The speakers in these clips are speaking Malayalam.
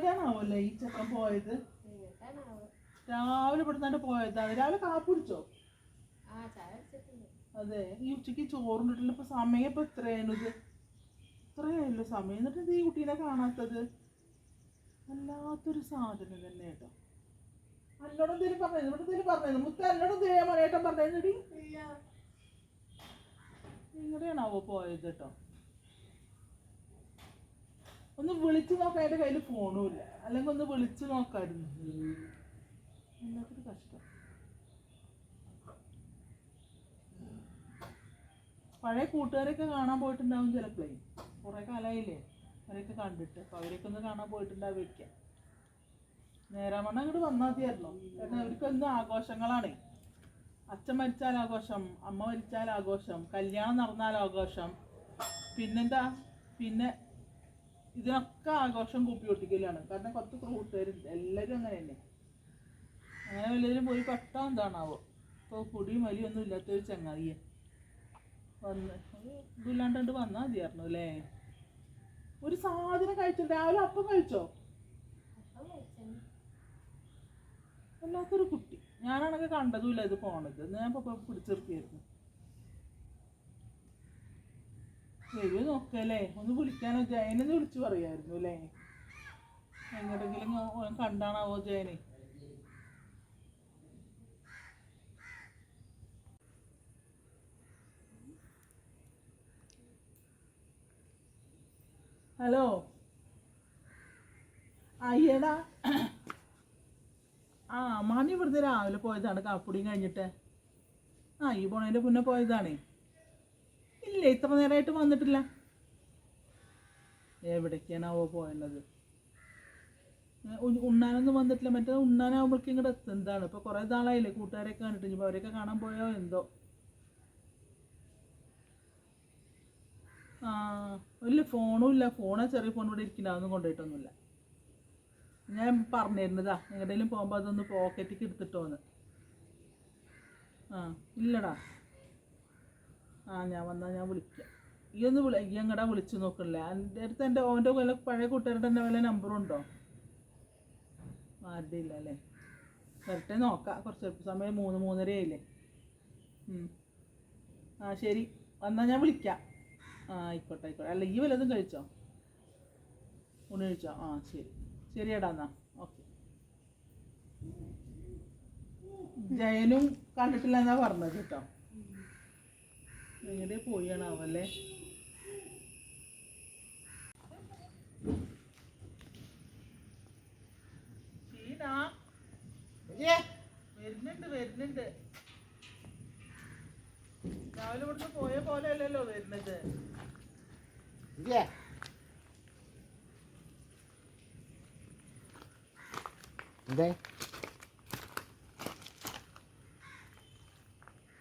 എങ്ങനെയാണാവല്ലേ ഈ ചെക്കൻ പോയത്? രാവിലെ ഇവിടുന്നാണ്ട് പോയതാണ്. രാവിലെ കാപ്പി കുടിച്ചോ? അതെ. ഈ ഉച്ചക്ക് ചോറുണ്ടിട്ടില്ല. ഇപ്പൊ സമയം ഇപ്പൊ എത്രയായിരുന്നു? ഇത് ഇത്രയായല്ലോ സമയം. എന്നിട്ട് ഈ കുട്ടീനെ കാണാത്തത് വല്ലാത്തൊരു സാധനം തന്നെ കേട്ടോ. എന്നോട് എന്തേലും പറഞ്ഞു? ഇവിടെ എന്തേലും പറഞ്ഞു? മുത്ത എന്നോട് എന്തേലും മണിയേട്ടൻ പറഞ്ഞടി? ഇങ്ങടെയാണാവോ പോയത് കേട്ടോ. ഒന്ന് വിളിച്ചു നോക്കാൻ എൻ്റെ കയ്യിൽ ഫോണും ഇല്ല. അല്ലെങ്കിൽ ഒന്ന് വിളിച്ചു നോക്കായിരുന്നു. എല്ലാത്തൊരു കഷ്ടം. പഴയ കൂട്ടുകാരൊക്കെ കാണാൻ പോയിട്ടുണ്ടാവും ചിലപ്പോഴേ. കുറേ കാലമായില്ലേ അവരൊക്കെ കണ്ടിട്ട്. അപ്പം അവരൊക്കെ ഒന്ന് കാണാൻ പോയിട്ടുണ്ടാവുമായിരിക്കാം. നേരാമണ്ണം അങ്ങോട്ട് വന്നാൽ മതിയായിരുന്നു. കാരണം അവർക്കൊന്നും ആഘോഷങ്ങളാണേ. അച്ഛൻ മരിച്ചാൽ ആഘോഷം, അമ്മ മരിച്ചാൽ ആഘോഷം, കല്യാണം നടന്നാൽ ആഘോഷം, പിന്നെന്താ പിന്നെ ഇതിനൊക്കെ ആഘോഷം കൂപ്പി ഒട്ടിക്കലാണ്. കാരണം കുറച്ച് കൂട്ടുകാരുണ്ട്, എല്ലാവരും അങ്ങനെ തന്നെ. അങ്ങനെ വല്ലതിലും പോയി പെട്ടാ എന്താണാവോ. ഇപ്പോൾ കുടിയും വലിയൊന്നും ഇല്ലാത്തൊരു ചങ്ങാതിയെ വന്ന് ഇതില്ലാണ്ട് വന്നാൽ മതിയായിരുന്നു അല്ലേ. ഒരു സാധനം കഴിച്ചിട്ട് രാവിലെ അപ്പം കഴിച്ചോ? വല്ലാത്തൊരു കുട്ടി. ഞാനാണൊക്കെ കണ്ടതുമില്ല ഇത് പോണത്. ഞാൻ ഇപ്പം പിടിച്ചിർത്തിയായിരുന്നു. വരുമോ നോക്കല്ലേ. ഒന്ന് വിളിക്കാനോ ജയനൊന്ന് വിളിച്ചു പറയായിരുന്നു അല്ലേ. എങ്ങോട്ടെങ്കിലും കണ്ടാണാവോ ജയനെ. ഹലോ അയ്യടാ. മണി ഇവിടുന്ന് രാവിലെ പോയതാണ് കാപ്പുടിയും കഴിഞ്ഞിട്ട്. ഈ പോണതിൻ്റെ മുന്നേ പോയതാണേ. ഇല്ല ഇത്ര നേരമായിട്ട് വന്നിട്ടില്ല. എവിടേക്കാണാവോ പോയത്? ഉണ്ണാനൊന്നും വന്നിട്ടില്ല. മറ്റേ ഉണ്ണാനാവുമ്പോഴേക്കും ഇങ്ങോട്ട് എത്തും. എന്താണ് ഇപ്പോൾ കുറേ നാളായില്ലേ കൂട്ടുകാരെയൊക്കെ കണ്ടിട്ട്. ഇനിയിപ്പോൾ അവരെയൊക്കെ കാണാൻ പോയോ എന്തോ. ഇല്ല ഫോണും ഇല്ല. ഫോണാ ചെറിയ ഫോൺ ഇവിടെ ഇരിക്കില്ല. അതൊന്നും കൊണ്ടുപോയിട്ടൊന്നുമില്ല. ഞാൻ പറഞ്ഞിരുന്നതാ എങ്ങോട്ടെങ്കിലും പോകുമ്പോൾ അതൊന്ന് പോക്കറ്റിക്ക് എടുത്തിട്ടോന്ന്. ഇല്ലടാ. ഞാൻ വന്നാൽ ഞാൻ വിളിക്കാം. ഈ ഒന്ന് ഈ എങ്ങടാ വിളിച്ചു നോക്കണില്ല. എൻ്റെ അടുത്ത് ഓൻ്റെ വല്ല പഴയ കൂട്ടുകാരുടെ തന്നെ വല്ല നമ്പറുണ്ടോ? ആരുടെ ഇല്ല അല്ലേ. വരട്ടെ നോക്കാം. കുറച്ച് സമയം 3-3:30 ആയില്ലേ. ശരി വന്നാൽ ഞാൻ വിളിക്കാം. ആയിക്കോട്ടെ ആയിക്കോട്ടെ. അല്ല ഈ വല്ലതും കഴിച്ചോ? ഊണ് കഴിച്ചോ? ശരി ശരിയടാ എന്നാ. ഓക്കെ. ജയനും കണ്ടിട്ടില്ല എന്നാ പറഞ്ഞത് കേട്ടോ. എങ്ങനെ പോയാണാവല്ലേ. വരുന്നുണ്ട്. രാവിലെ ഇവിടുന്ന് പോയ പോലെ അല്ലല്ലോ വരുന്നത്.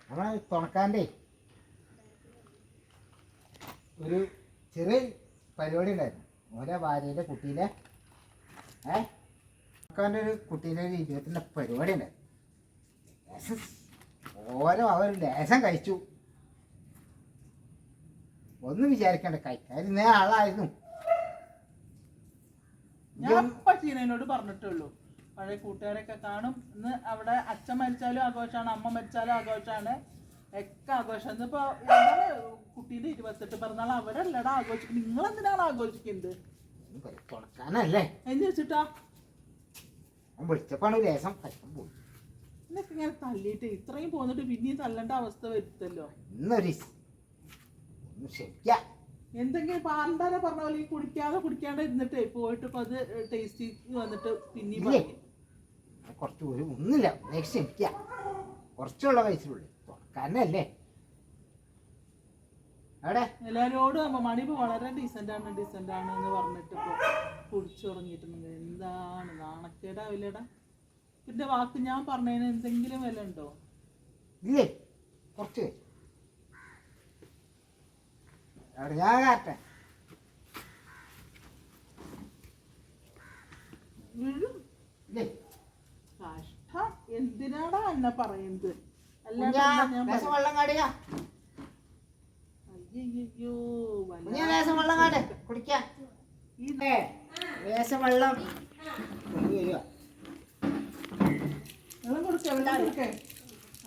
നമ്മളെ തുണക്കാൻ്റെ ഒരു ചെറിയ പരിപാടി ഉണ്ടായിരുന്നു. ഓരോ ഭാര്യയുടെ കുട്ടീൻ്റെ തുണക്കാൻ്റെ ഒരു കുട്ടീൻ്റെ ഒരു 20ൻ്റെ പരിപാടി ഉണ്ടായിരുന്നു. അവർ ലേശം കഴിച്ചു. ഒന്നും വിചാരിക്കണ്ട, കഴിക്കാതിരുന്ന ആളായിരുന്നു. ഞാൻ ചീനോട് പറഞ്ഞിട്ടുള്ളൂ പഴയ കൂട്ടുകാരൊക്കെ കാണും. ഇന്ന് അവിടെ അച്ഛൻ മരിച്ചാലും ആഘോഷമാണ്, അമ്മ മരിച്ചാലും ആഘോഷമാണ്, ഒക്കെ ആഘോഷം. ഇന്നിപ്പോ എന്താണ് കുട്ടീൻ്റെ 28 പിറന്നാൾ അവരല്ലടാ ആഘോഷിക്കുന്നത്. നിങ്ങൾ എന്തിനാണ് ആഘോഷിക്കുന്നത്? തുണക്കാനല്ലേ എന്ന് വെച്ചിട്ടാ വിളിച്ചപ്പാണ് ലേശം കഴിക്കാൻ പോയി. എന്നൊക്കെ ഇങ്ങനെ തല്ലിയിട്ട് ഇത്രയും പോന്നിട്ട് പിന്നെയും തല്ലേണ്ട അവസ്ഥ വരുത്തല്ലോ. എന്തെങ്കിലും പാണ്ടാരെ പറഞ്ഞ പോലെ കുടിക്കാതെ ഇരുന്നിട്ടേ പോയിട്ട് ഇപ്പൊ അത് ടേസ്റ്റ് വന്നിട്ട് പിന്നെയും കുറച്ച് ഒന്നുമില്ല. ക്ഷമിക്കാം, കുറച്ചുള്ള വയസ്സിലുള്ളൂ. തുറക്കാനല്ലേ അവിടെ എല്ലാരോടും മണിപ്പ് വളരെ ഡീസന്റ് ആണ് എന്ന് പറഞ്ഞിട്ട് ഇപ്പൊ കുടിച്ചു തുടങ്ങിയിട്ടുണ്ടെങ്കിൽ എന്താണ് നാണക്കേടാവില്ലടാ. പിന്നെ വാക്ക് ഞാൻ പറഞ്ഞതിന് എന്തെങ്കിലും വില ഉണ്ടോ? ഇല്ലേ, കുറച്ച് ഞാൻ കാട്ടെ കഷ്ടം. എന്തിനാടാ എന്നെ പറയുന്നത്? വെള്ളം കാടിയ അയ്യോ വെള്ളം കാട് കുടിക്കാം. വേഷം വെള്ളം വെള്ളം കൊടുക്കേ, വെള്ളം കൊടുക്കേ.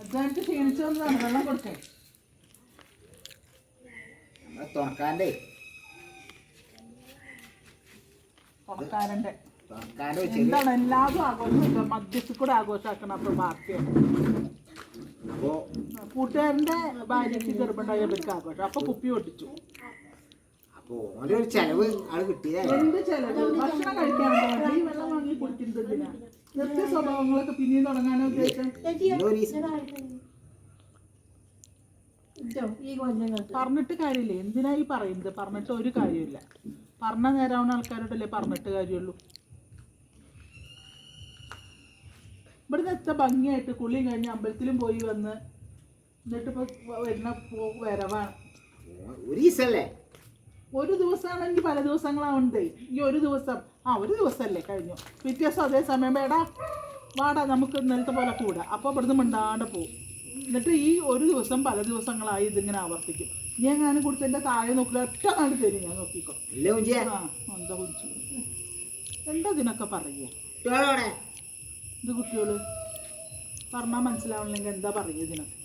അധ്വാനിച്ച് ക്ഷീണിച്ചു വന്നതാണ്, വെള്ളം കൊടുക്കേ. നമ്മളെ തുറക്കാൻ്റെ തുറക്കാരൻ്റെ തുറക്കാൻ്റെ എന്താണ് എല്ലാതും ആഘോഷം മധ്യത്തിൽ കൂടെ ആഘോഷമാക്കണം. അപ്പോൾ ബാക്കിയാണ് അപ്പോൾ കൂട്ടുകാരൻ്റെ ഭാര്യയ്ക്ക് ഗർഭമുണ്ടായ ഇവർക്ക് ആഘോഷം. അപ്പോൾ കുപ്പി പൊട്ടിച്ചു. അപ്പോൾ ഓരോ ചെലവ് ആള് കിട്ടിയതല്ലേ. എന്ത് ചെലവ്? ഭക്ഷണം കഴിക്കാനുണ്ടോ? ഈ വെള്ളം വാങ്ങി കുടിക്കുന്നത് എന്തിനാ? നിർത്തിയ സ്വഭാവങ്ങളൊക്കെ പിന്നെയും തുടങ്ങാനോ ഉദ്ദേശം? പറഞ്ഞിട്ട് കാര്യമില്ല. എന്തിനാ ഈ പറയുന്നത്? പറഞ്ഞിട്ട് ഒരു കാര്യമില്ല. പറഞ്ഞ നേരാവുന്ന ആൾക്കാരോടല്ലേ പറഞ്ഞിട്ട് കാര്യമുള്ളൂ. ഇവിടുന്ന് എത്ര ഭംഗിയായിട്ട് കുളിയും കഴിഞ്ഞ് അമ്പലത്തിലും പോയി വന്ന് എന്നിട്ടിപ്പോൾ വരുന്ന വരവാണ്. ഒരു ദിവസമല്ലേ? ഒരു ദിവസമാണെങ്കിൽ പല ദിവസങ്ങളാവുണ്ട്. ഈ ഒരു ദിവസം ഒരു ദിവസമല്ലേ കഴിഞ്ഞു. വ്യത്യാസം അതേ സമയം വേടാ വാടാ നമുക്ക് ഇന്നലത്തെ പോലെ കൂടാ. അപ്പോൾ ഇവിടുന്ന് മിണ്ടാണ്ട് പോവും. എന്നിട്ട് ഈ ഒരു ദിവസം പല ദിവസങ്ങളായി ഇതിങ്ങനെ ആവർത്തിക്കും. ഇനി എങ്ങാനും കൊടുത്തതിൻ്റെ താഴെ നോക്കില്ല ഒറ്റ നാട് തരും. ഞാൻ നോക്കിക്കോ. എന്താ കുറിച്ച് എന്താ ഇതിനൊക്കെ പറയുക? ഇത് കുട്ടികൾ പറഞ്ഞാൽ മനസ്സിലാവണമെങ്കിൽ എന്താ പറയുക ഇതിനൊക്കെ?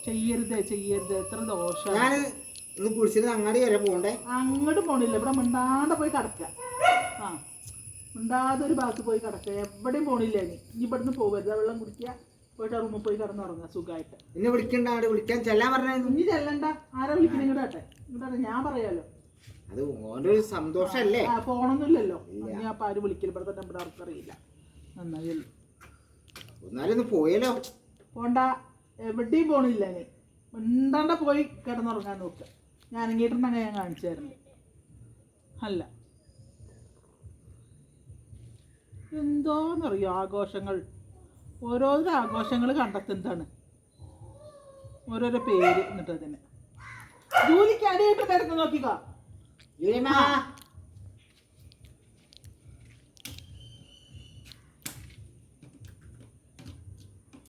ചെയ്യരുത് ചെയ്യരുത്, എത്ര ദോഷമാണ്. അങ്ങോട്ട് വരെ പോകണ്ടേ? അങ്ങോട്ട് പോണില്ല. ഇവിടെ മിണ്ടാണ്ട് പോയി കിടക്കുക. മിണ്ടാതെ ഒരു ഭാഗത്ത് പോയി കിടക്കുക. എവിടെയും പോണില്ല. ഇനി ഇവിടുന്ന് പോകരുത്. വെള്ളം കുടിക്കുക, പോയിട്ട് റൂമിൽ പോയി കിടന്നുറങ്ങുക സുഖമായിട്ട്. എന്നെ വിളിക്കണ്ട, വിളിക്കാൻ ചെല്ലാൻ പറഞ്ഞു. ഇനി ചെല്ലണ്ട. ആരാ വിളിക്കുന്നത്? ഇങ്ങോട്ടെ ഇങ്ങോട്ടെ. ഞാൻ പറയാലോ. അത് ഓൻ്റെ ഒരു സന്തോഷല്ലേ. പോണൊന്നുമില്ലല്ലോ. ഇനി അപ്പം ആര് വിളിക്കല്? ഇവിടെ തന്നെ ഇവിടെ ആർക്കറിയില്ല. നന്നായല്ലോ. എന്നാലും പോയല്ലോ. പോണ്ട, എവിടെയും പോണില്ല. നീ മിണ്ടാണ്ട പോയി കിടന്നുറങ്ങാൻ നോക്കുക. ഞാൻ ഇങ്ങോട്ടുണ്ടെങ്കിൽ ഞാൻ കാണിച്ചു തരുന്നു. അല്ല എന്തോന്നറിയോ ആഘോഷങ്ങൾ. ഓരോരോ ആഘോഷങ്ങൾ കണ്ടെത്തുന്നതാണ് ഓരോരോ പേര്. എന്നിട്ട് അതിന് ജോലിക്ക് അടിയായിട്ട് കിടന്ന് നോക്കിക്കോ.